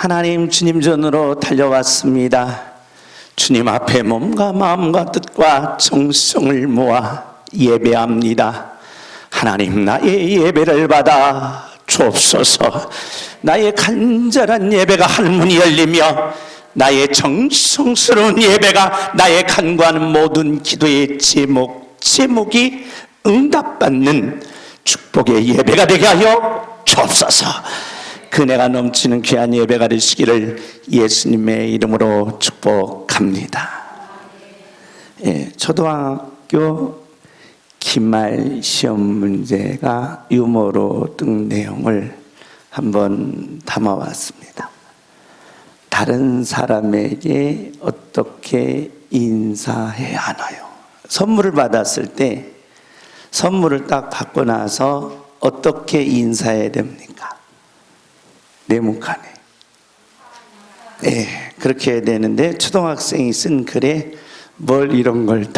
하나님 주님 전으로 달려왔습니다. 주님 앞에 몸과 마음과 뜻과 정성을 모아 예배합니다. 하나님, 나의 예배를 받아 주옵소서. 나의 간절한 예배가 할문이 열리며 나의 정성스러운 예배가 나의 간구하는 모든 기도의 제목이 응답받는 축복의 예배가 되게 하여 주옵소서. 은혜가 넘치는 귀한 예배가 되시기를 예수님의 이름으로 축복합니다. 초등학교 기말 시험 문제가 유머로 뜬 내용을 한번 담아왔습니다. 다른 사람에게 어떻게 인사해야 하나요? 선물을 받았을 때 선물을 딱 받고 나서 어떻게 인사해야 됩니까? 네모칸에. 그렇게 해야 되는데 초등학생이 쓴 글에 뭘 이런 걸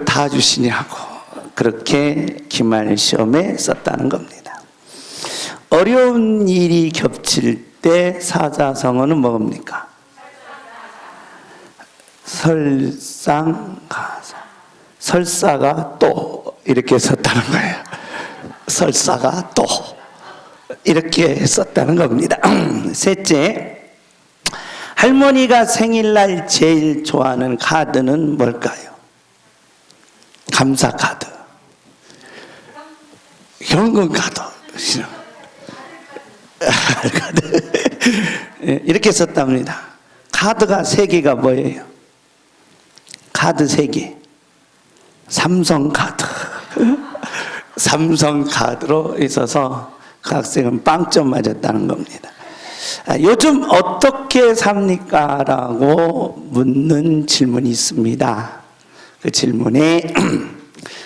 다 주시냐고 그렇게 기말 시험에 썼다는 겁니다. 어려운 일이 겹칠 때 사자성어는 뭡니까? 설상가사. 설사가 또 이렇게 썼다는 거예요. 설사가 또 이렇게 썼다는 겁니다. 셋째, 할머니가 생일날 제일 좋아하는 카드는 뭘까요? 감사 카드, 현금 카드. 이렇게 썼답니다. 카드가 3개가 뭐예요? 카드 3개. 삼성카드. 삼성카드로 있어서 그 학생은 빵점 맞았다는 겁니다. 요즘 어떻게 삽니까? 라고 묻는 질문이 있습니다. 그 질문에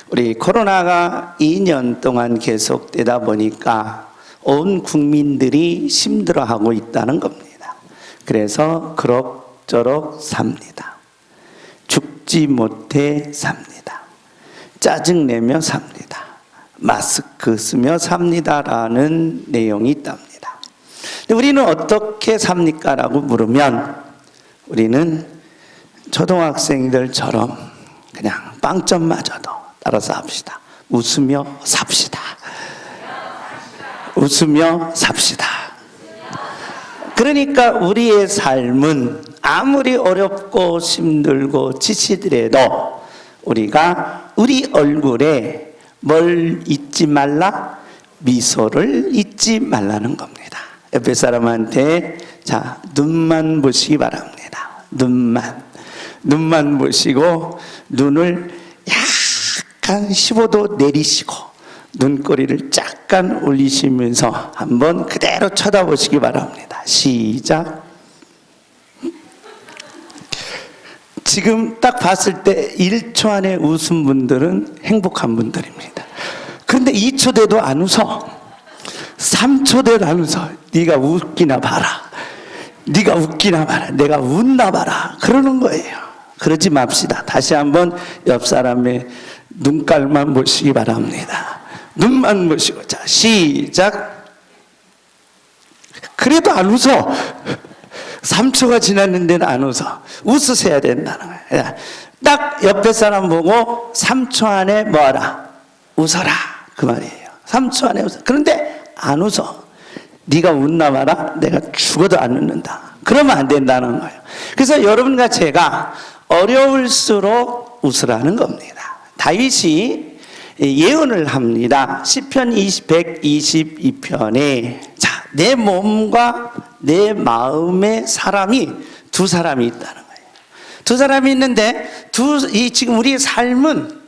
우리 코로나가 2년 동안 계속되다 보니까 온 국민들이 힘들어하고 있다는 겁니다. 그래서 그럭저럭 삽니다. 죽지 못해 삽니다. 짜증내며 삽니다. 마스크 쓰며 삽니다라는 내용이 있답니다. 우리는 어떻게 삽니까? 라고 물으면 우리는 초등학생들처럼 그냥 빵점 맞아도 따라서 합시다. 웃으며 삽시다. 웃으며 삽시다. 그러니까 우리의 삶은 아무리 어렵고 힘들고 지치더라도 우리가 우리 얼굴에 뭘 잊지 말라? 미소를 잊지 말라는 겁니다. 옆에 사람한테 자, 눈만 보시기 바랍니다. 눈만 보시고 눈을 약간 15도 내리시고 눈꼬리를 약간 올리시면서 한번 그대로 쳐다보시기 바랍니다. 시작. 지금 딱 봤을 때 1초 안에 웃은 분들은 행복한 분들입니다. 그런데 2초 돼도 안 웃어. 3초 돼도 안 웃어. 네가 웃기나 봐라. 네가 웃기나 봐라. 내가 웃나 봐라. 그러는 거예요. 그러지 맙시다. 다시 한번 옆 사람의 눈깔만 보시기 바랍니다. 눈만 보시고 자 시작. 그래도 안 웃어. 3초가 지났는데는 안 웃어. 웃으셔야 된다는 거예요. 딱 옆에 사람 보고 3초 안에 뭐하라? 웃어라. 그 말이에요. 3초 안에 웃어. 그런데 안 웃어. 네가 웃나 봐라. 내가 죽어도 안 웃는다. 그러면 안 된다는 거예요. 그래서 여러분과 제가 어려울수록 웃으라는 겁니다. 다윗이 예언을 합니다. 시편 122편에 자, 내 몸과 내 마음의 사람이 두 사람이 있다는 거예요. 두 사람이 있는데 지금 우리의 삶은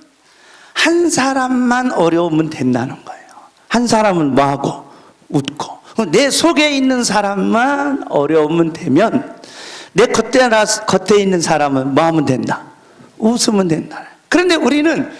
한 사람만 어려우면 된다는 거예요. 한 사람은 뭐하고? 웃고. 내 속에 있는 사람만 어려우면 되면 내 겉에 있는 사람은 뭐하면 된다? 웃으면 된다. 그런데 우리는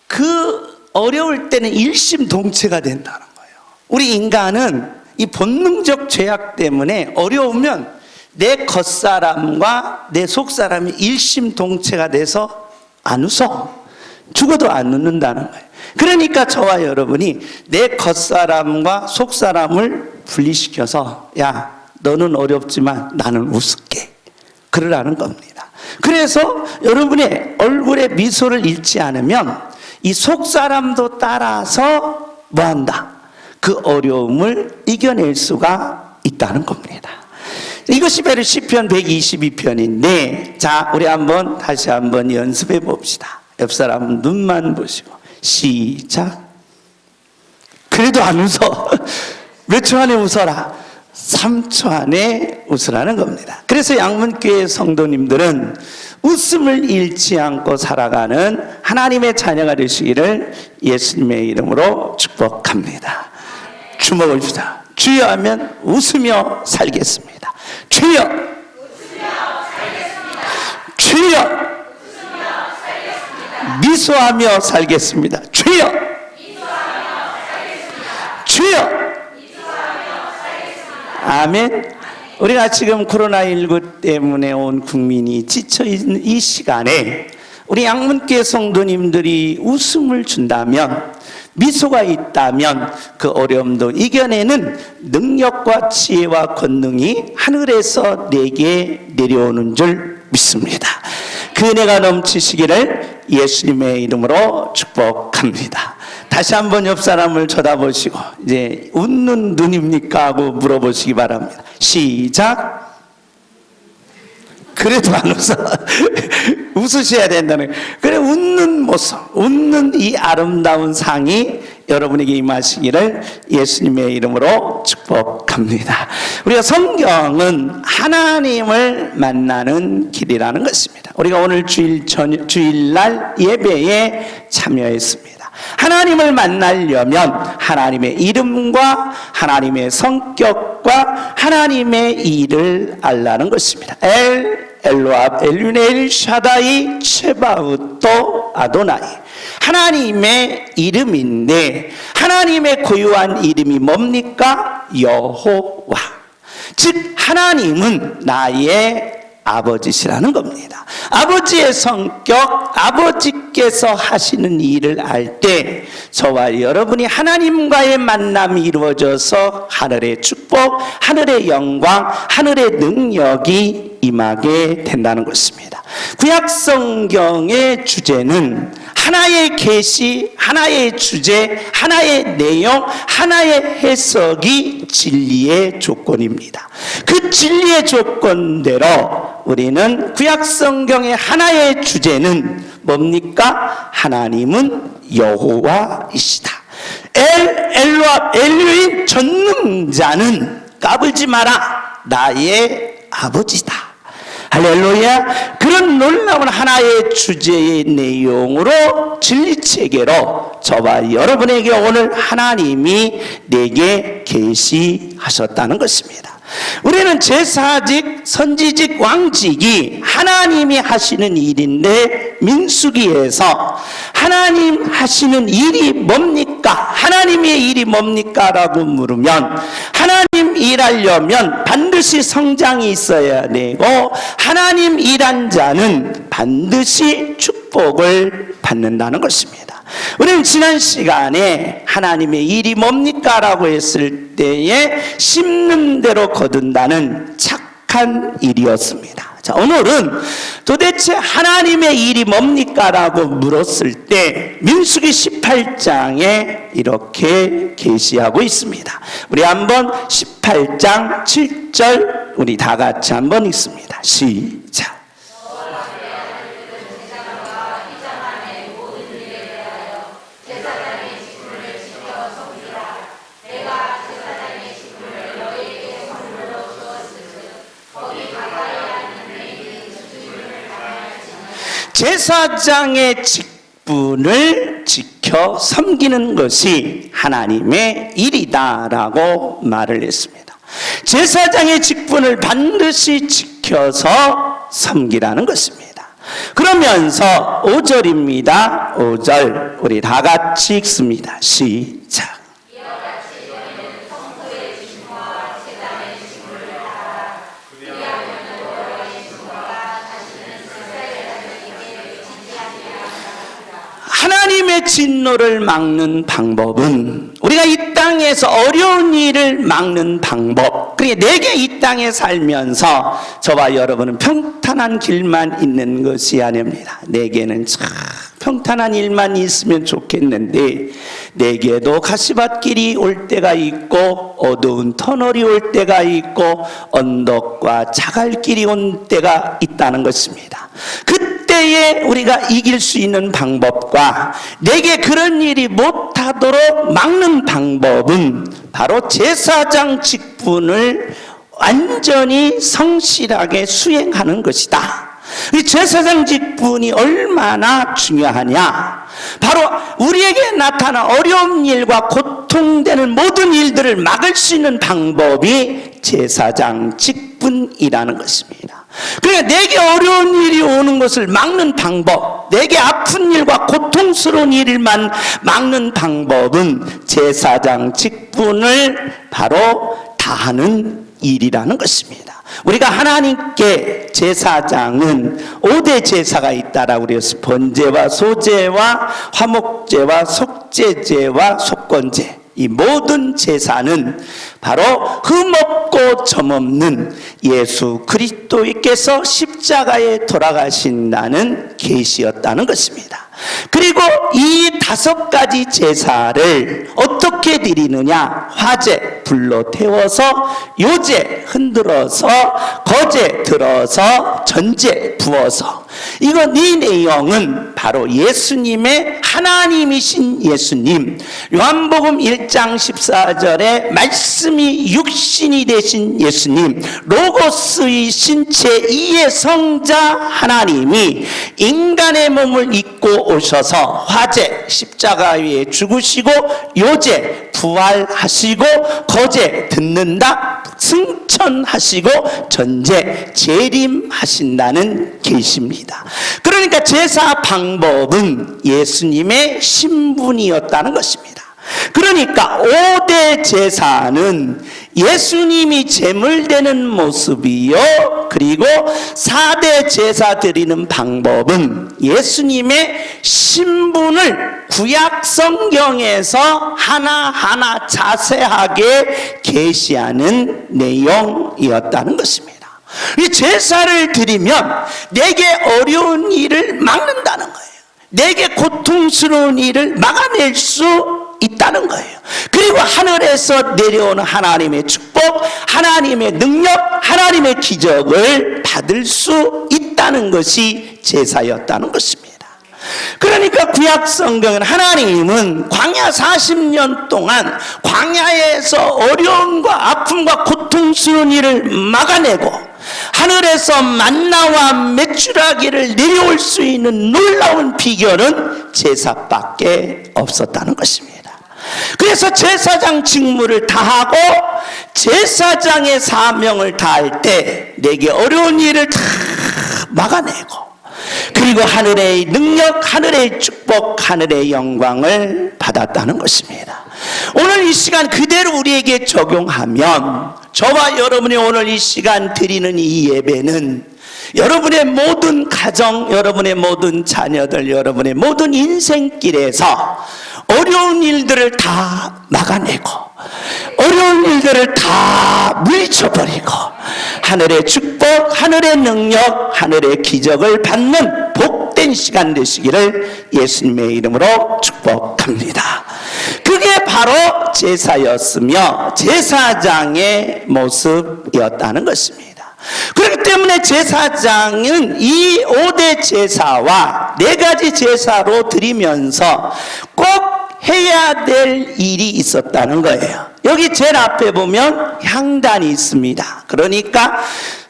그 어려울 때는 일심동체가 된다는 거예요. 우리 인간은 이 본능적 죄악 때문에 어려우면 내 겉사람과 내 속사람이 일심동체가 돼서 안 웃어. 죽어도 안 웃는다는 거예요. 그러니까 저와 여러분이 내 겉사람과 속사람을 분리시켜서 야, 너는 어렵지만 나는 웃을게, 그러라는 겁니다. 그래서 여러분의 얼굴에 미소를 잃지 않으면 이 속사람도 따라서 뭐한다? 그 어려움을 이겨낼 수가 있다는 겁니다. 이것이 바로 시편 122편인데, 자, 우리 다시 한번 연습해 봅시다. 옆 사람 눈만 보시고 시작. 그래도 안 웃어. 몇 초 안에 웃어라? 3초 안에 웃으라는 겁니다. 그래서 양문교회 성도님들은 웃음을 잃지 않고 살아가는 하나님의 자녀가 되시기를 예수님의 이름으로 축복합니다. 주먹을 주자. 주여 하면 웃으며 살겠습니다. 주여, 주여, 미소하며 살겠습니다. 주여, 주여. 아멘. 우리가 지금 코로나19 때문에 온 국민이 지쳐있는 이 시간에 우리 양문교회 성도님들이 웃음을 준다면, 미소가 있다면 그 어려움도 이겨내는 능력과 지혜와 권능이 하늘에서 내게 내려오는 줄 믿습니다. 그 은혜가 넘치시기를 예수님의 이름으로 축복합니다. 다시 한번 옆 사람을 쳐다보시고 이제 웃는 눈입니까? 하고 물어보시기 바랍니다. 시작. 그래도 안 웃어. 웃으셔야 된다는 거예요. 그래, 웃는 모습, 웃는 이 아름다운 상이 여러분에게 임하시기를 예수님의 이름으로 축복합니다. 우리가 성경은 하나님을 만나는 길이라는 것입니다. 우리가 오늘 주일날 예배에 참여했습니다. 하나님을 만나려면 하나님의 이름과 하나님의 성격과 하나님의 일을 알라는 것입니다. 엘로압, 엘유네, 샤다이, 체바우토, 아도나이. 하나님의 이름인데 하나님의 고유한 이름이 뭡니까? 여호와. 즉 하나님은 나의 아버지시라는 겁니다. 아버지의 성격, 아버지께서 하시는 일을 알 때 저와 여러분이 하나님과의 만남이 이루어져서 하늘의 축복, 하늘의 영광, 하늘의 능력이 임하게 된다는 것입니다. 구약 성경의 주제는 하나의 계시, 하나의 주제, 하나의 내용, 하나의 해석이 진리의 조건입니다. 그 진리의 조건대로 우리는 구약 성경의 하나의 주제는 뭡니까? 하나님은 여호와이시다. 엘로압, 엘류인 전능자는 까불지 마라. 나의 아버지다. 할렐루야. 그런 놀라운 하나의 주제의 내용으로 진리체계로 저와 여러분에게 오늘 하나님이 내게 계시하셨다는 것입니다. 우리는 제사직, 선지직, 왕직이 하나님이 하시는 일인데 민수기에서 하나님 하시는 일이 뭡니까? 하나님의 일이 뭡니까? 라고 물으면 하나님 일하려면 반드시 성장이 있어야 되고 하나님 일한 자는 반드시 축복을 받는다는 것입니다. 우리는 지난 시간에 하나님의 일이 뭡니까? 라고 했을 때에 심는 대로 거둔다는 착한 일이었습니다. 자, 오늘은 도대체 하나님의 일이 뭡니까? 라고 물었을 때 민수기 18장에 이렇게 계시하고 있습니다. 우리 한번 18장 7절 우리 다 같이 한번 읽습니다. 시작. 제사장의 직분을 지켜 섬기는 것이 하나님의 일이다라고 말을 했습니다. 제사장의 직분을 반드시 지켜서 섬기라는 것입니다. 그러면서 5절입니다. 5절 우리 다 같이 읽습니다. 시작. 하나님의 진노를 막는 방법은, 우리가 이 땅에서 어려운 일을 막는 방법, 그러니까 내게 이 땅에 살면서 저와 여러분은 평탄한 길만 있는 것이 아닙니다. 내게는 참 평탄한 일만 있으면 좋겠는데, 내게도 가시밭길이 올 때가 있고 어두운 터널이 올 때가 있고 언덕과 자갈길이 온 때가 있다는 것입니다. 그때에 우리가 이길 수 있는 방법과 내게 그런 일이 못하도록 막는 방법은 바로 제사장 직분을 완전히 성실하게 수행하는 것이다. 이 제사장 직분이 얼마나 중요하냐? 바로 우리에게 나타난 어려운 일과 고통되는 모든 일들을 막을 수 있는 방법이 제사장 직분이라는 것입니다. 그러니까 내게 어려운 일이 오는 것을 막는 방법, 내게 아픈 일과 고통스러운 일만 막는 방법은 제사장 직분을 바로 다하는 일이라는 것입니다. 우리가 하나님께 제사장은 5대 제사가 있다라고 그랬어요. 번제와 소제와 화목제와 속죄제와 속건제. 이 모든 제사는 바로 흠없고 점없는 예수 그리스도께서 십자가에 돌아가신다는 계시였다는 것입니다. 그리고 이 5가지 제사를 어떻게 드리느냐? 화제 불로 태워서, 요제 흔들어서, 거제 들어서, 전제 부어서. 이 내용은 바로 예수님의, 하나님이신 예수님, 요한복음 1장 14절에 말씀이 육신이 되신 예수님, 로고스이신 제2의 성자 하나님이 인간의 몸을 입고 오셔서 화제 십자가 위에 죽으시고, 요제 부활하시고, 거제 듣는다 승천하시고, 전제 재림하신다는 계시입니다. 그러니까 제사 방법은 예수님의 신분이었다는 것입니다. 그러니까 5대 제사는 예수님이 제물되는 모습이요, 그리고 4대 제사 드리는 방법은 예수님의 신분을 구약 성경에서 하나하나 자세하게 계시하는 내용이었다는 것입니다. 이 제사를 드리면 내게 어려운 일을 막는다는 거예요. 내게 고통스러운 일을 막아낼 수 있다는 거예요. 그리고 하늘에서 내려오는 하나님의 축복, 하나님의 능력, 하나님의 기적을 받을 수 있다는 것이 제사였다는 것입니다. 그러니까 구약 성경은 하나님은 광야 40년 동안 광야에서 어려움과 아픔과 고통스러운 일을 막아내고 하늘에서 만나와 메추라기를 내려올 수 있는 놀라운 비결은 제사밖에 없었다는 것입니다. 그래서 제사장 직무를 다하고 제사장의 사명을 다할 때 내게 어려운 일을 다 막아내고, 그리고 하늘의 능력, 하늘의 축복, 하늘의 영광을 받았다는 것입니다. 오늘 이 시간 그대로 우리에게 적용하면 저와 여러분이 오늘 이 시간 드리는 이 예배는 여러분의 모든 가정, 여러분의 모든 자녀들, 여러분의 모든 인생길에서 어려운 일들을 다 막아내고 어려운 일들을 다 물리쳐버리고 하늘의 축복, 하늘의 능력, 하늘의 기적을 받는 복된 시간 되시기를 예수님의 이름으로 축복합니다. 그게 바로 제사였으며 제사장의 모습이었다는 것입니다. 그렇기 때문에 제사장은 이 5대 제사와 4가지 제사로 드리면서 꼭 해야 될 일이 있었다는 거예요. 여기 제일 앞에 보면 향단이 있습니다. 그러니까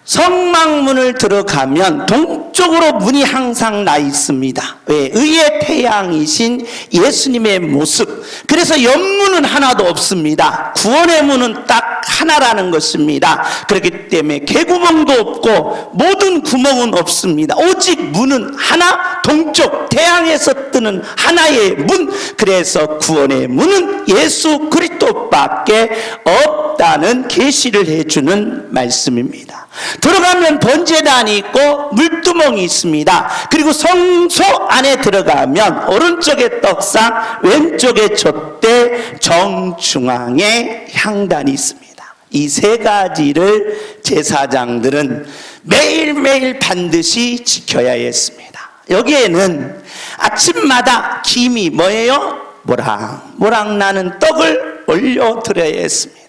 성막문을 들어가면 동쪽으로 문이 항상 나 있습니다. 왜? 의의 태양이신 예수님의 모습. 그래서 옆문은 하나도 없습니다. 구원의 문은 딱 하나라는 것입니다. 그렇기 때문에 개구멍도 없고 모든 구멍은 없습니다. 오직 문은 하나, 동쪽 태양에서 뜨는 하나의 문. 그래서 구원의 문은 예수 그리스도밖에 없다는 계시를 해주는 말씀입니다. 들어가면 번제단이 있고 물두멍이 있습니다. 그리고 성소 안에 들어가면 오른쪽에 떡상, 왼쪽에 촛대, 정중앙에 향단이 있습니다. 이 세 가지를 제사장들은 매일매일 반드시 지켜야 했습니다. 여기에는 아침마다 김이 뭐예요? 모락 나는 떡을 올려드려야 했습니다.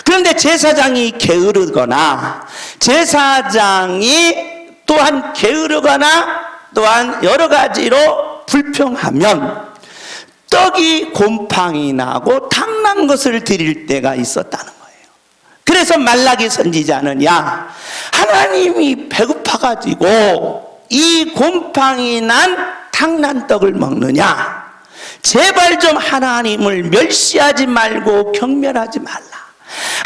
그런데 제사장이 게으르거나 제사장이 또한 게으르거나 또한 여러 가지로 불평하면 떡이 곰팡이 나고 탕난 것을 드릴 때가 있었다는 거예요. 그래서 말라기 선지자는 야, 하나님이 배고파가지고 이 곰팡이 난 탕난 떡을 먹느냐? 제발 좀 하나님을 멸시하지 말고 경멸하지 말라.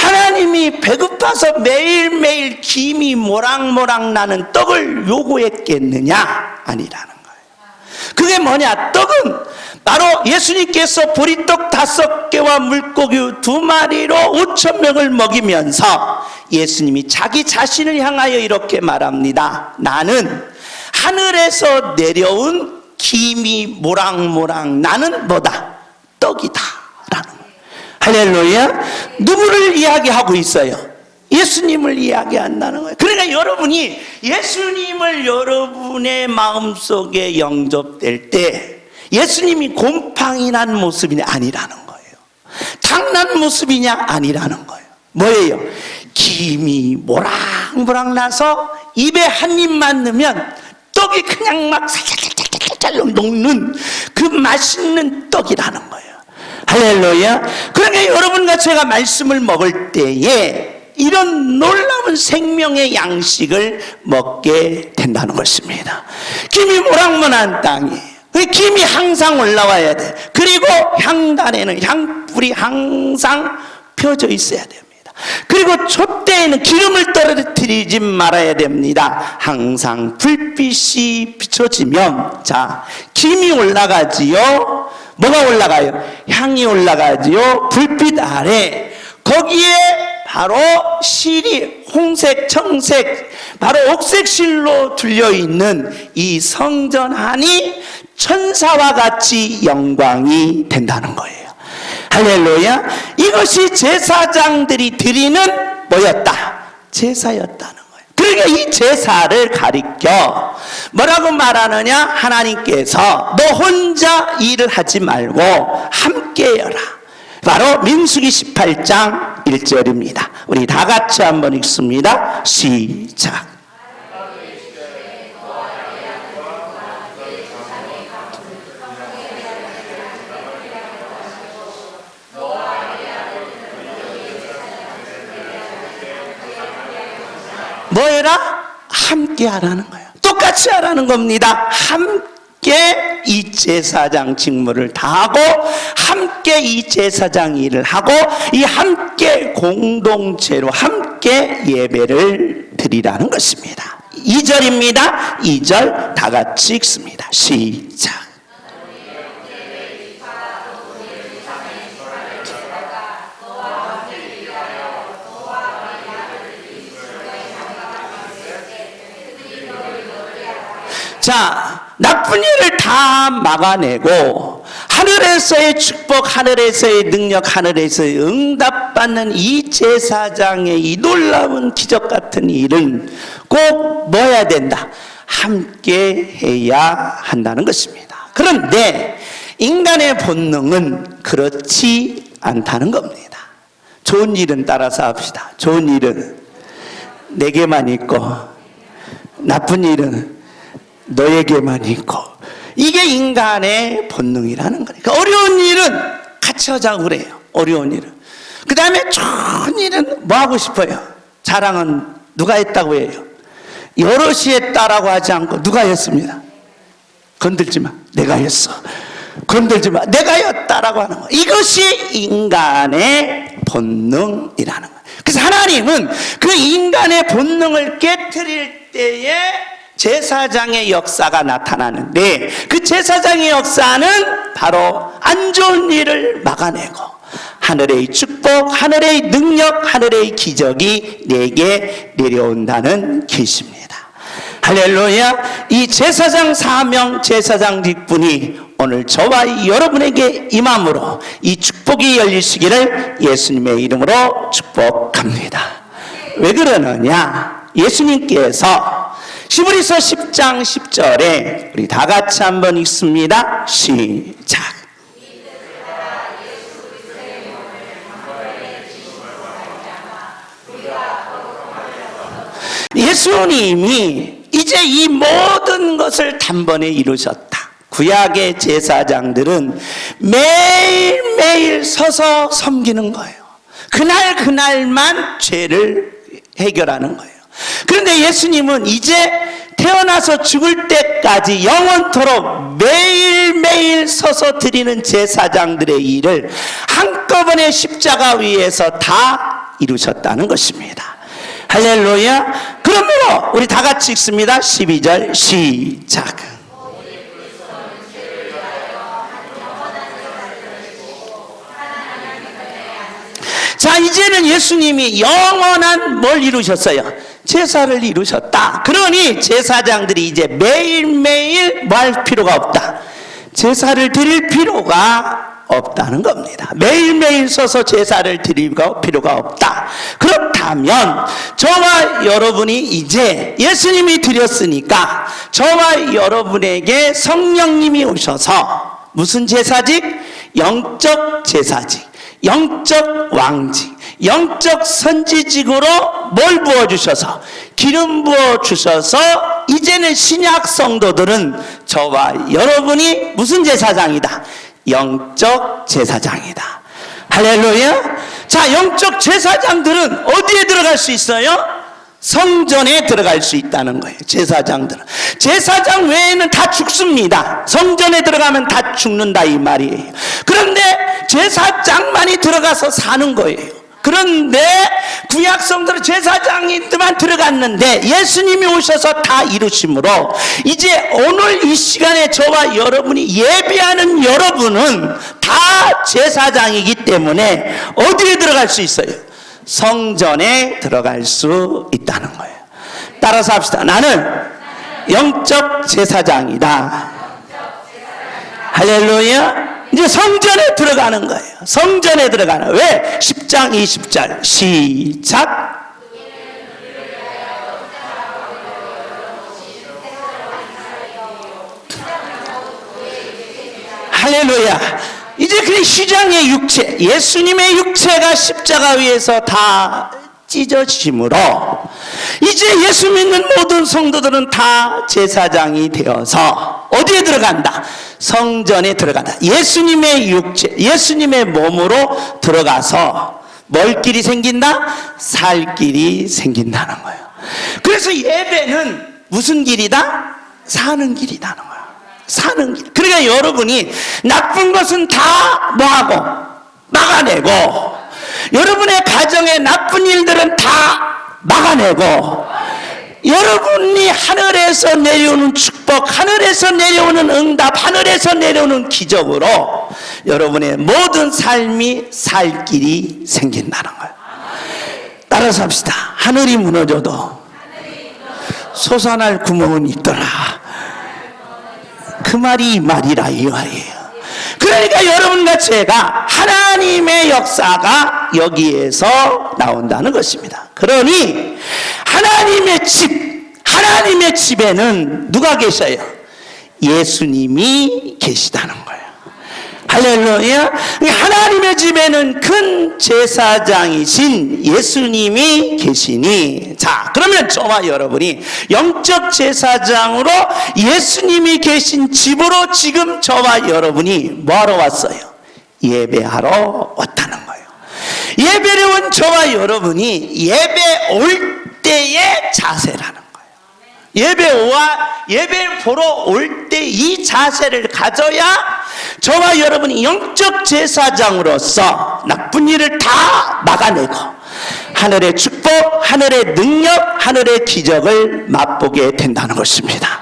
하나님이 배고파서 매일매일 김이 모락모락 나는 떡을 요구했겠느냐? 아니라는 거예요. 그게 뭐냐? 떡은 바로 예수님께서 보리떡 5개와 물고기 2마리로 5,000명을 먹이면서 예수님이 자기 자신을 향하여 이렇게 말합니다. 나는 하늘에서 내려온 김이 모락모락 나는 뭐다? 떡이다 라는 거예요. 할렐루야. 누구를 이야기하고 있어요? 예수님을 이야기한다는 거예요. 그러니까 여러분이 예수님을 여러분의 마음속에 영접될 때 예수님이 곰팡이 난 모습이 아니라는 거예요. 탕난 모습이냐? 아니라는 거예요. 뭐예요? 김이 모락모락 나서 입에 한 입만 넣으면 떡이 그냥 막 살살살살 녹는 그 맛있는 떡이라는 거예요. 할렐루야. 그러니까 여러분과 제가 말씀을 먹을 때에 이런 놀라운 생명의 양식을 먹게 된다는 것입니다. 김이 모락모락한 땅이에요. 김이 항상 올라와야 돼. 그리고 향단에는 향불이 항상 펴져 있어야 됩니다. 그리고 촛대에는 기름을 떨어뜨리지 말아야 됩니다. 항상 불빛이 비춰지면 자, 김이 올라가지요. 뭐가 올라가요? 향이 올라가지요. 불빛 아래 거기에 바로 실이 홍색, 청색, 바로 옥색 실로 둘려있는 이 성전 안이 천사와 같이 영광이 된다는 거예요. 할렐루야. 이것이 제사장들이 드리는 뭐였다? 제사였다는 거예요. 그러니까 이 제사를 가리켜 뭐라고 말하느냐? 하나님께서 너 혼자 일을 하지 말고 함께 해라. 바로 민수기 18장 1절입니다. 우리 다 같이 한번 읽습니다. 시작. 뭐 해라? 함께 하라는 거예요. 똑같이 하라는 겁니다. 함께 이 제사장 직무를 다하고 함께 이 제사장 일을 하고 이 함께 공동체로 함께 예배를 드리라는 것입니다. 2절입니다. 2절 다 같이 읽습니다. 시작. 자, 나쁜 일을 다 막아내고 하늘에서의 축복, 하늘에서의 능력, 하늘에서의 응답받는 이 제사장의 이 놀라운 기적 같은 일은 꼭 뭐 해야 된다? 함께 해야 한다는 것입니다. 그런데 인간의 본능은 그렇지 않다는 겁니다. 좋은 일은 따라서 합시다. 좋은 일은 내게만 있고 나쁜 일은 너에게만 있고, 이게 인간의 본능이라는 거니까 어려운 일은 같이 하자고 그래요. 어려운 일은. 그 다음에 좋은 일은 뭐 하고 싶어요? 자랑은 누가 했다고 해요? 여럿이 했다라고 하지 않고 누가 했습니다. 건들지 마, 내가 했어. 건들지 마, 내가 했다라고 하는 거. 이것이 인간의 본능이라는 거예요. 그래서 하나님은 그 인간의 본능을 깨트릴 때에 제사장의 역사가 나타나는데, 그 제사장의 역사는 바로 안 좋은 일을 막아내고 하늘의 축복, 하늘의 능력, 하늘의 기적이 내게 내려온다는 계시입니다. 할렐루야. 이 제사장 사명, 제사장 직분이 오늘 저와 여러분에게 임함으로 이 축복이 열리시기를 예수님의 이름으로 축복합니다. 왜 그러느냐? 예수님께서 히브리서 10장 10절에 우리 다 같이 한번 읽습니다. 시작. 예수님이 이제 이 모든 것을 단번에 이루셨다. 구약의 제사장들은 매일매일 서서 섬기는 거예요. 그날만 죄를 해결하는 거예요. 그런데 예수님은 이제 태어나서 죽을 때까지 영원토록 매일매일 서서 드리는 제사장들의 일을 한꺼번에 십자가 위에서 다 이루셨다는 것입니다. 할렐루야. 그러므로 우리 다 같이 읽습니다. 12절 시작. 자, 이제는 예수님이 영원한 뭘 이루셨어요? 제사를 이루셨다. 그러니 제사장들이 이제 매일매일 뭐 할 필요가 없다. 제사를 드릴 필요가 없다는 겁니다. 매일매일 서서 제사를 드릴 필요가 없다. 그렇다면 저와 여러분이 이제 예수님이 드렸으니까 저와 여러분에게 성령님이 오셔서 무슨 제사직? 영적 제사직, 영적 왕직, 영적 선지직으로 뭘 부어주셔서? 기름 부어주셔서 이제는 신약 성도들은 저와 여러분이 무슨 제사장이다? 영적 제사장이다. 할렐루야. 자, 영적 제사장들은 어디에 들어갈 수 있어요? 성전에 들어갈 수 있다는 거예요. 제사장들은. 제사장 외에는 다 죽습니다. 성전에 들어가면 다 죽는다 이 말이에요. 그런데 제사장만이 들어가서 사는 거예요. 그런데 구약 성도는 제사장이만 들어갔는데 예수님이 오셔서 다 이루심으로 이제 오늘 이 시간에 저와 여러분이 예배하는 여러분은 다 제사장이기 때문에 어디에 들어갈 수 있어요? 성전에 들어갈 수 있다는 거예요. 따라서 합시다. 나는 영적 제사장이다. 할렐루야. 이제 성전에 들어가는 거예요. 성전에 들어가는. 왜? 10장 20절 시작. 할렐루야. 이제 그 시장의 육체, 예수님의 육체가 십자가 위에서 다 찢어짐으로 이제 예수 믿는 모든 성도들은 다 제사장이 되어서 어디에 들어간다? 성전에 들어간다. 예수님의 육체, 예수님의 몸으로 들어가서 뭘 길이 생긴다? 살 길이 생긴다는 거예요. 그래서 예배는 무슨 길이다? 사는 길이라는 거예요. 사는 길. 그러니까 여러분이 나쁜 것은 다 뭐하고? 막아내고, 여러분의 가정의 나쁜 일들은 다 막아내고, 여러분이 하늘에서 내려오는 축복, 하늘에서 내려오는 응답, 하늘에서 내려오는 기적으로 여러분의 모든 삶이 살 길이 생긴다는 거예요. 따라서 합시다. 하늘이 무너져도 솟아날 구멍은 있더라. 그 말이 이 말이라 이 말이에요. 그러니까 여러분과 제가 하나님의 역사가 여기에서 나온다는 것입니다. 그러니 하나님의 집, 하나님의 집에는 누가 계셔요? 예수님이 계시다는 거예요. 할렐루야. 하나님의 집에는 큰 제사장이신 예수님이 계시니, 자, 그러면 저와 여러분이 영적 제사장으로 예수님이 계신 집으로 지금 저와 여러분이 뭐하러 왔어요? 예배하러 왔다는 거예요. 예배를 온 저와 여러분이 예배 올 때의 자세라는 거예요. 예배 보러 올 때 이 자세를 가져야 저와 여러분이 영적 제사장으로서 나쁜 일을 다 막아내고 하늘의 축복, 하늘의 능력, 하늘의 기적을 맛보게 된다는 것입니다.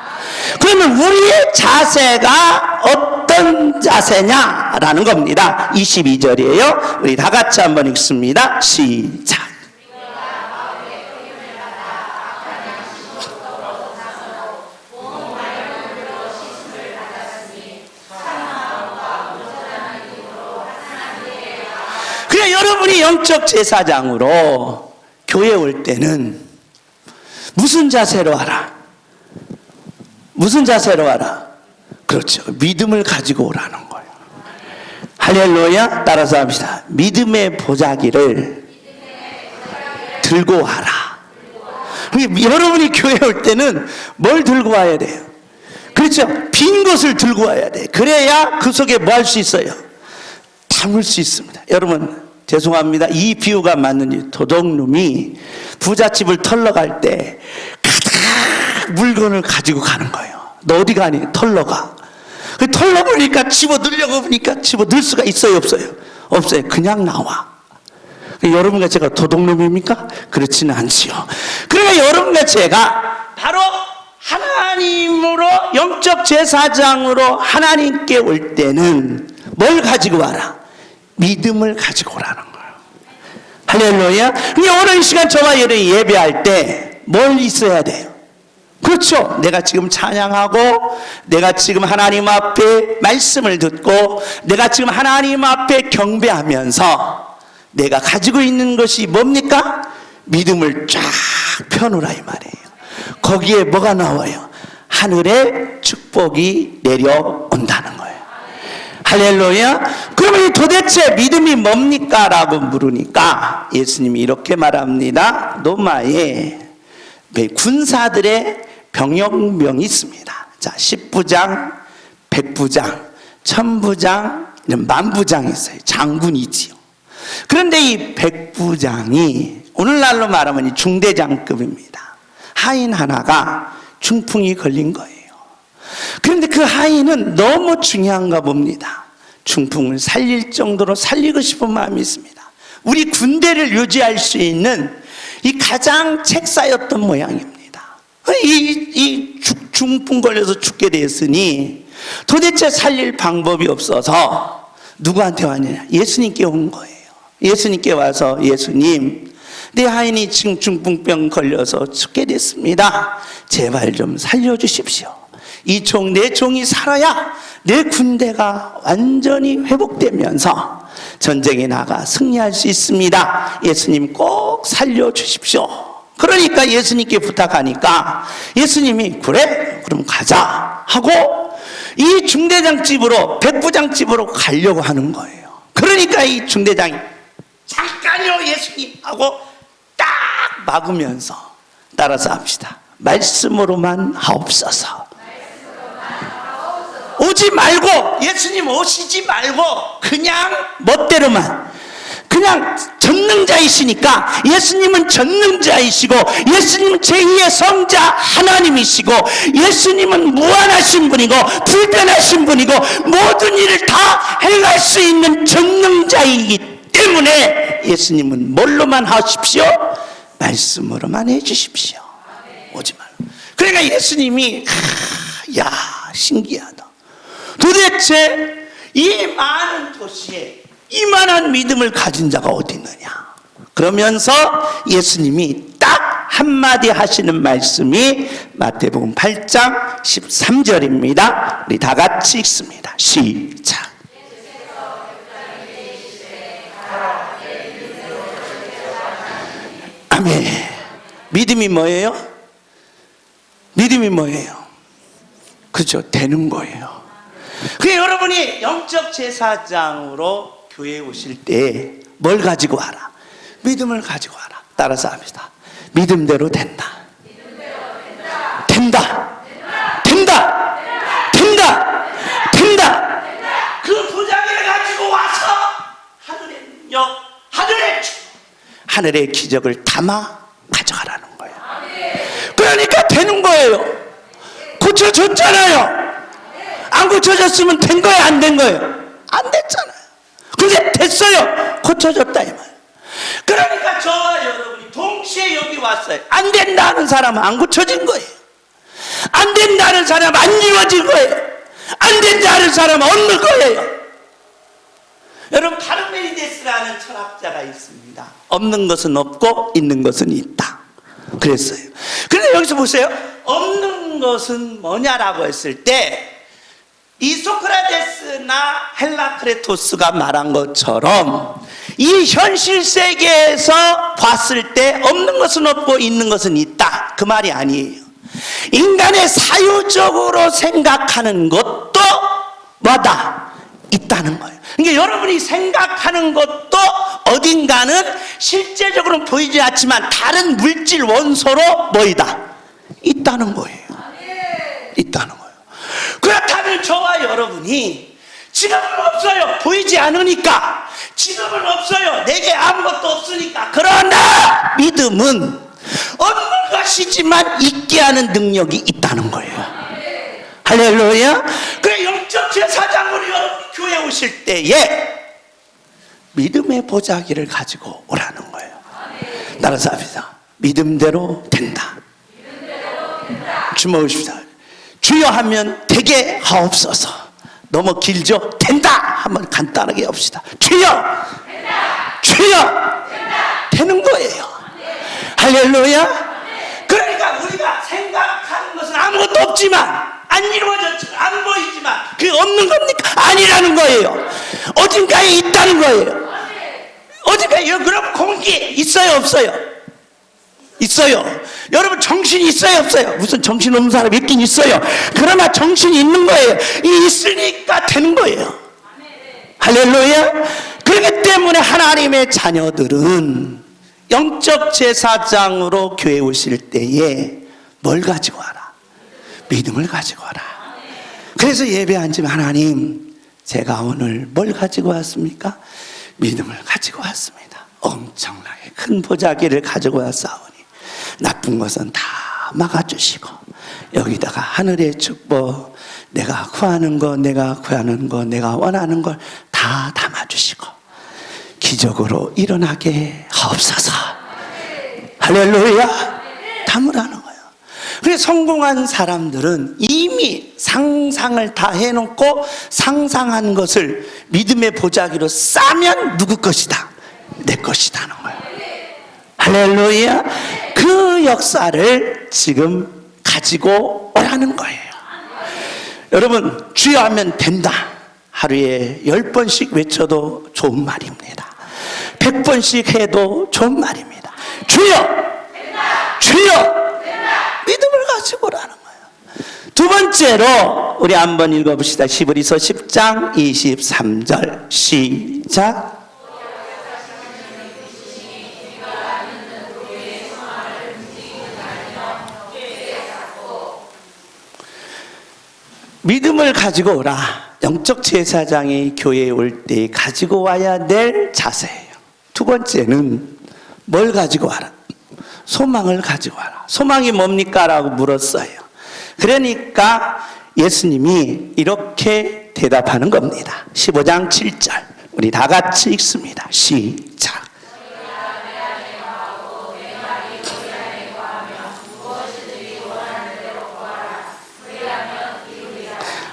그러면 우리의 자세가 어떤 어떤 자세냐라는 겁니다. 22절이에요. 우리 다 같이 한번 읽습니다. 시작. 그래, 여러분이 영적 제사장으로 교회 올 때는 무슨 자세로 하라? 무슨 자세로 하라? 그렇죠. 믿음을 가지고 오라는 거예요. 할렐루야. 따라서 합시다. 믿음의 보자기를 들고 와라. 여러분이 교회 올 때는 뭘 들고 와야 돼요? 그렇죠. 빈 것을 들고 와야 돼. 그래야 그 속에 뭐 할 수 있어요? 담을 수 있습니다. 여러분, 죄송합니다. 이 비유가 맞는지, 도둑놈이 부잣집을 털러 갈 때 가득 물건을 가지고 가는 거예요. 너 어디 가니? 털러 가. 털러 보니까 집어 넣으려고 보니까 집어 넣을 수가 있어요, 없어요? 없어요. 그냥 나와. 여러분과 제가 도둑놈입니까? 그렇지는 않지요. 그러니까 여러분과 제가 바로 하나님으로, 영적 제사장으로 하나님께 올 때는 뭘 가지고 와라? 믿음을 가지고 오라는 거예요. 할렐루야. 그러니까 오늘 이 시간 저와 여러분이 예배할 때 뭘 있어야 돼요? 그렇죠. 내가 지금 찬양하고, 내가 지금 하나님 앞에 말씀을 듣고, 내가 지금 하나님 앞에 경배하면서 내가 가지고 있는 것이 뭡니까? 믿음을 쫙 펴놓으라 이 말이에요. 거기에 뭐가 나와요? 하늘의 축복이 내려온다는 거예요. 할렐루야. 그러면 도대체 믿음이 뭡니까? 라고 물으니까 예수님이 이렇게 말합니다. 로마에 군사들의 병영명이 있습니다. 자, 10부장, 100부장, 1000부장, 만부장이 있어요. 장군이지요. 그런데 이 100부장이 오늘날로 말하면 중대장급입니다. 하인 하나가 중풍이 걸린 거예요. 그런데 그 하인은 너무 중요한가 봅니다. 중풍을 살릴 정도로 살리고 싶은 마음이 있습니다. 우리 군대를 유지할 수 있는 이 가장 책사였던 모양입니다. 이 중풍 걸려서 죽게 됐으니 도대체 살릴 방법이 없어서 누구한테 왔냐? 예수님께 온 거예요. 예수님께 와서, 예수님, 내 하인이 지금 중풍병 걸려서 죽게 됐습니다. 제발 좀 살려주십시오. 내 종이 살아야 내 군대가 완전히 회복되면서 전쟁에 나가 승리할 수 있습니다. 예수님 꼭 살려주십시오. 그러니까 예수님께 부탁하니까 예수님이 그래? 그럼 가자 하고 이 중대장 집으로, 백부장 집으로 가려고 하는 거예요. 그러니까 이 중대장이 잠깐요 예수님 하고 딱 막으면서, 따라서 합시다. 말씀으로만 하옵소서. 오지 말고, 예수님 오시지 말고 그냥 멋대로만, 그냥 전능자이시니까 예수님은 전능자이시고 예수님은 제2의 성자 하나님이시고 예수님은 무한하신 분이고 불변하신 분이고 모든 일을 다 행할 수 있는 전능자이기 때문에 예수님은 뭘로만 하십시오? 말씀으로만 해주십시오. 오지 말고. 그러니까 예수님이 야, 신기하다. 도대체 이 많은 도시에 이만한 믿음을 가진 자가 어디 있느냐? 그러면서 예수님이 딱 한마디 하시는 말씀이 마태복음 8장 13절입니다. 우리 다 같이 읽습니다. 시작. 아멘. 믿음이 뭐예요? 믿음이 뭐예요? 그렇죠. 되는 거예요. 그 여러분이 영적 제사장으로 교회에 오실 때 뭘 가지고 와라? 믿음을 가지고 와라. 따라서 합시다. 믿음대로 된다. 된다. 된다. 된다. 된다. 그 부자기를 가지고 와서 하늘의 기적을 담아 가져가라는 거예요. 그러니까 되는 거예요. 고쳐졌잖아요. 안 고쳐졌으면 된 거예요, 안 된 거예요? 안 됐잖아요. 근데 됐어요. 고쳐졌다 이 말. 그러니까 저와 여러분이 동시에 여기 왔어요. 안 된다는 사람은 안 고쳐진 거예요. 안 된다는 사람은 안 이루어진 거예요. 안 된다 하는 사람은 없는 거예요. 여러분, 파르메니데스라는 철학자가 있습니다. 없는 것은 없고 있는 것은 있다 그랬어요. 그런데 여기서 보세요. 없는 것은 뭐냐라고 했을 때 이 소크라테스나 헬라크레토스가 말한 것처럼 이 현실 세계에서 봤을 때 없는 것은 없고 있는 것은 있다 그 말이 아니에요. 인간의 사유적으로 생각하는 것도 뭐다? 있다는 거예요. 그러니까 여러분이 생각하는 것도 어딘가는 실제적으로는 보이지 않지만 다른 물질 원소로 뭐이다? 있다는 거예요. 있다는 거예요. 그렇다면 저와 여러분이 지금은 없어요. 보이지 않으니까. 지금은 없어요. 내게 아무것도 없으니까. 그러나 믿음은 없는 것이지만 있게 하는 능력이 있다는 거예요. 할렐루야. 그래, 영적 제사장으로 여러분이 교회 오실 때에 믿음의 보자기를 가지고 오라는 거예요. 따라서 합시다. 믿음대로 된다. 주목하십시다. 주여 하면 되게 하옵소서. 너무 길죠? 된다 한번 간단하게 합시다. 주여 된다. 주여 된다. 되는 거예요. 할렐루야. 그러니까 우리가 생각하는 것은 아무것도 없지만, 안 이루어졌지만, 안 보이지만 그게 없는 겁니까? 아니라는 거예요. 어딘가에 있다는 거예요. 어딘가에. 그럼 공기 있어요 없어요? 있어요. 여러분, 정신이 있어요 없어요? 무슨 정신 없는 사람이 있긴 있어요. 그러나 정신이 있는 거예요. 이 있으니까 되는 거예요. 할렐루야. 그렇기 때문에 하나님의 자녀들은 영적 제사장으로 교회 오실 때에 뭘 가지고 와라? 믿음을 가지고 와라. 그래서 예배 앉으면 하나님, 제가 오늘 뭘 가지고 왔습니까? 믿음을 가지고 왔습니다. 엄청나게 큰 보자기를 가지고 왔사오니 나쁜 것은 다 막아주시고 여기다가 하늘의 축복, 내가 구하는 거, 내가 구하는 거, 내가 원하는 걸 다 담아주시고 기적으로 일어나게 하옵소서. 할렐루야. 담으라는 거예요. 그래서 성공한 사람들은 이미 상상을 다 해놓고 상상한 것을 믿음의 보자기로 싸면 누구 것이다? 내 것이다는 거예요. 할렐루야. 그 역사를 지금 가지고 오라는 거예요. 여러분, 주여 하면 된다. 하루에 10번씩 외쳐도 좋은 말입니다. 100번씩 해도 좋은 말입니다. 주여! 된다. 주여! 된다. 믿음을 가지고 오라는 거예요. 두 번째로 우리 한번 읽어봅시다. 히브리서 10장 23절 시작. 믿음을 가지고 오라. 영적 제사장이 교회에 올 때 가지고 와야 될 자세예요. 두 번째는 뭘 가지고 와라? 소망을 가지고 와라. 소망이 뭡니까? 라고 물었어요. 그러니까 예수님이 이렇게 대답하는 겁니다. 15장 7절 우리 다 같이 읽습니다. 시작.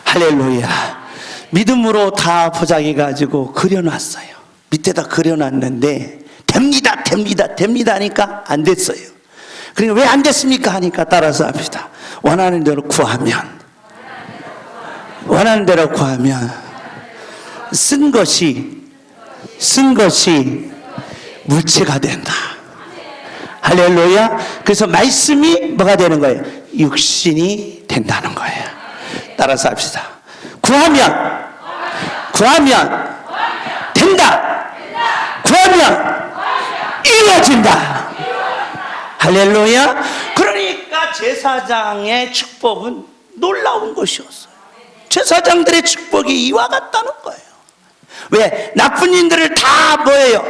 할렐루야. 믿음으로 다 보자기 가지고 그려놨어요. 밑에다 그려놨는데 됩니다, 됩니다, 됩니다 하니까 안 됐어요. 그러니까 왜 안 됐습니까? 하니까 따라서 합시다. 원하는 대로 구하면, 원하는 대로 구하면 쓴 것이 물체가 된다. 할렐루야. 그래서 말씀이 뭐가 되는 거예요? 육신이 된다는 거예요. 따라서 합시다. 구하면 된다. 구하면 이루어진다. 할렐루야. 그러니까 제사장의 축복은 놀라운 것이었어요. 제사장들의 축복이 이와 같다는 거예요. 왜? 나쁜 인들을 다 뭐예요?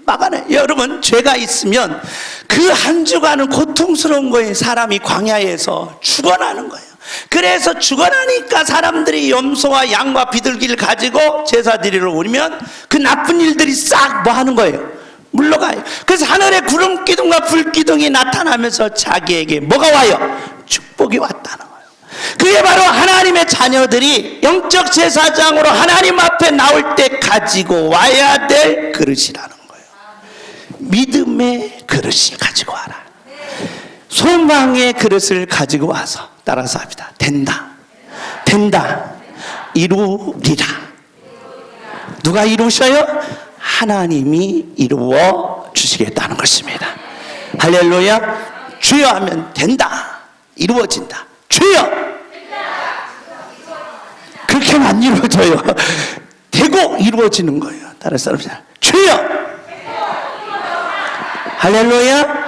막아내. 여러분, 죄가 있으면 그 한 주간은 고통스러운 거예요. 사람이 광야에서 죽어나는 거예요. 그래서 죽어나니까 사람들이 염소와 양과 비둘기를 가지고 제사 드리러 오면 그 나쁜 일들이 싹 뭐 하는 거예요? 물러가요. 그래서 하늘에 구름 기둥과 불 기둥이 나타나면서 자기에게 뭐가 와요? 축복이 왔다는 거예요. 그게 바로 하나님의 자녀들이 영적 제사장으로 하나님 앞에 나올 때 가지고 와야 될 그릇이라는 거예요. 믿음의 그릇이 가지고 와라. 소망의 그릇을 가지고 와서 따라서 합니다. 된다. 된다. 이루리라. 누가 이루셔요? 하나님이 이루어 주시겠다는 것입니다. 할렐루야. 주여 하면 된다. 이루어진다. 주여. 그렇게는 안 이루어져요. 되고 이루어지는 거예요. 다른 사람 주여. 할렐루야.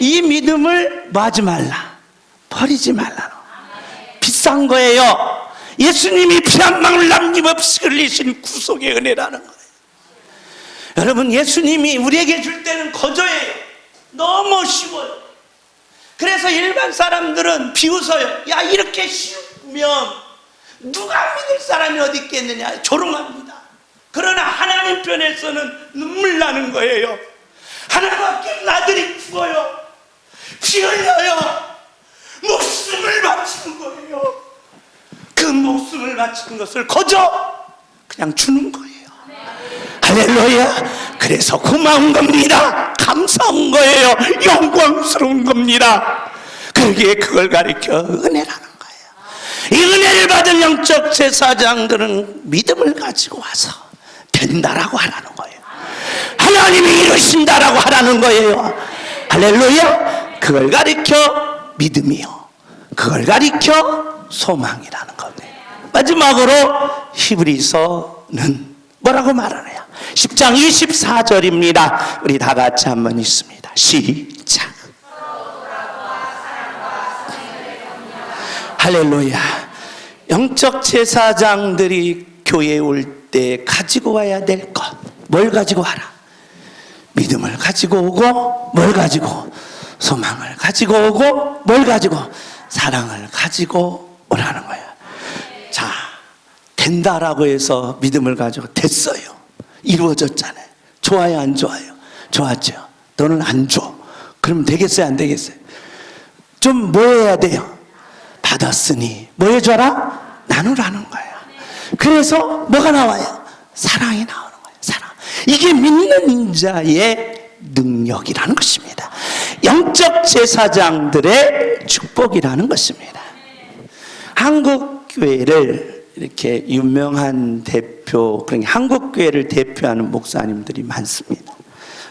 이 믿음을 뭐 하지 말라. 버리지 말라. 비싼 거예요. 예수님이 피 한 방울 남김없이 흘리신 구속의 은혜라는 거예요. 여러분, 예수님이 우리에게 줄 때는 거저예요. 너무 쉬워요. 그래서 일반 사람들은 비웃어요. 야, 이렇게 쉬우면 누가 믿을 사람이 어디 있겠느냐 조롱합니다. 그러나 하나님 편에서는 눈물 나는 거예요. 하나님 앞에 나들이 죽어요. 피 흘려요. 목숨을 바치는 거예요. 그 목숨을 바치는 것을 거저 그냥 주는 거예요. 할렐루야. 그래서 고마운 겁니다. 감사한 거예요. 영광스러운 겁니다. 그게 그걸 가리켜 은혜라는 거예요. 이 은혜를 받은 영적 제사장들은 믿음을 가지고 와서 된다라고 하라는 거예요. 하나님이 이루신다라고 하라는 거예요. 할렐루야. 그걸 가리켜 믿음이요, 그걸 가리켜 소망이라는 겁니다. 마지막으로 히브리서는 뭐라고 말하나요? 10장 24절입니다. 우리 다 같이 한번 읽습니다. 시작. 할렐루야. 영적 제사장들이 교회에 올 때 가지고 와야 될 것, 뭘 가지고 와라? 믿음을 가지고 오고, 뭘 가지고? 소망을 가지고 오고, 뭘 가지고? 사랑을 가지고 오라는 거예요. 자, 된다라고 해서 믿음을 가지고 됐어요. 이루어졌잖아요. 좋아요, 안 좋아요? 좋았죠. 너는 안 줘. 그러면 되겠어요, 안 되겠어요? 좀 뭐 해야 돼요? 받았으니 뭐 해줘라? 나누라는 거예요. 그래서 뭐가 나와요? 사랑이 나오는 거예요. 사랑. 이게 믿는 자의 능력이라는 것입니다. 영적 제사장들의 축복이라는 것입니다. 한국 교회를 이렇게 유명한 대표, 그러니까 한국 교회를 대표하는 목사님들이 많습니다.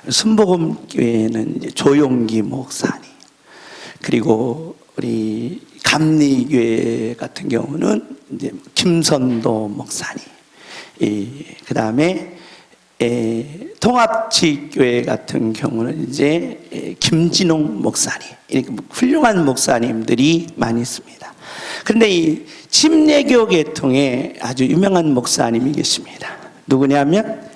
순복음 교회는 이제 조용기 목사님, 그리고 우리 감리교회 같은 경우는 이제 김선도 목사님, 그 다음에 통합지교회 같은 경우는 이제 김진홍 목사님, 이렇게 훌륭한 목사님들이 많이 있습니다. 그런데 이 침례교 계통에 아주 유명한 목사님이 계십니다. 누구냐면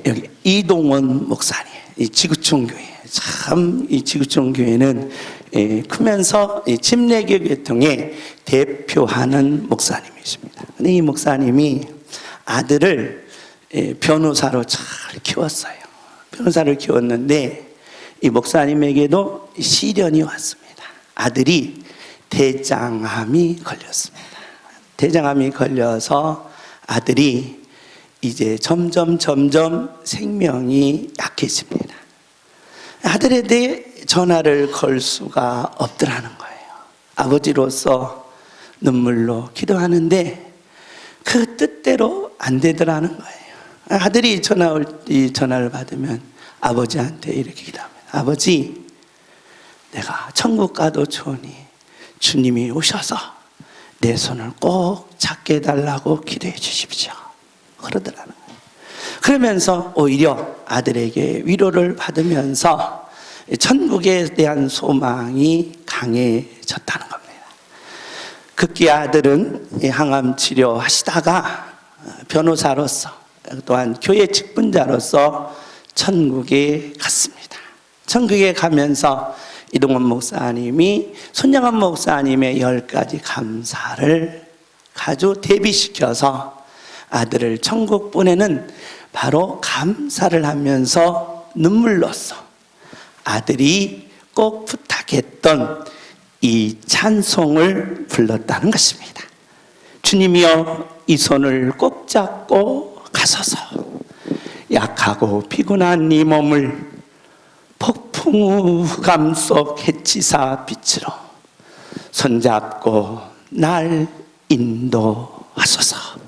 여기 이동원 목사님, 이 지구촌 교회. 참 이 지구촌 교회는 크면서 이 침례교 계통에 대표하는 목사님이십니다. 근데 이 목사님이 아들을 변호사로 잘 키웠어요. 변호사를 키웠는데 이 목사님에게도 시련이 왔습니다. 아들이 대장암이 걸렸습니다. 대장암이 걸려서 아들이 이제 점점 생명이 약해집니다. 아들에 대해 전화를 걸 수가 없더라는 거예요. 아버지로서 눈물로 기도하는데 그 뜻대로 안 되더라는 거예요. 아들이 전화를 받으면 아버지한테 이렇게 기도합니다. 아버지, 내가 천국 가도 좋으니 주님이 오셔서 내 손을 꼭 잡게 해달라고 기도해 주십시오. 그러더라는 거예요. 그러면서 오히려 아들에게 위로를 받으면서 천국에 대한 소망이 강해졌다는 겁니다. 급기 아들은 항암 치료하시다가 변호사로서 또한 교회 직분자로서 천국에 갔습니다. 천국에 가면서 이동원 목사님이 손영환 목사님의 10가지 감사를 가지고 대비시켜서 아들을 천국 보내는 바로 감사를 하면서 눈물로써 아들이 꼭 부탁했던 이 찬송을 불렀다는 것입니다. 주님이여 이 손을 꼭 잡고 가소서. 약하고 피곤한 이 몸을 폭풍우 감속 해치사 빛으로 손잡고 날 인도하소서.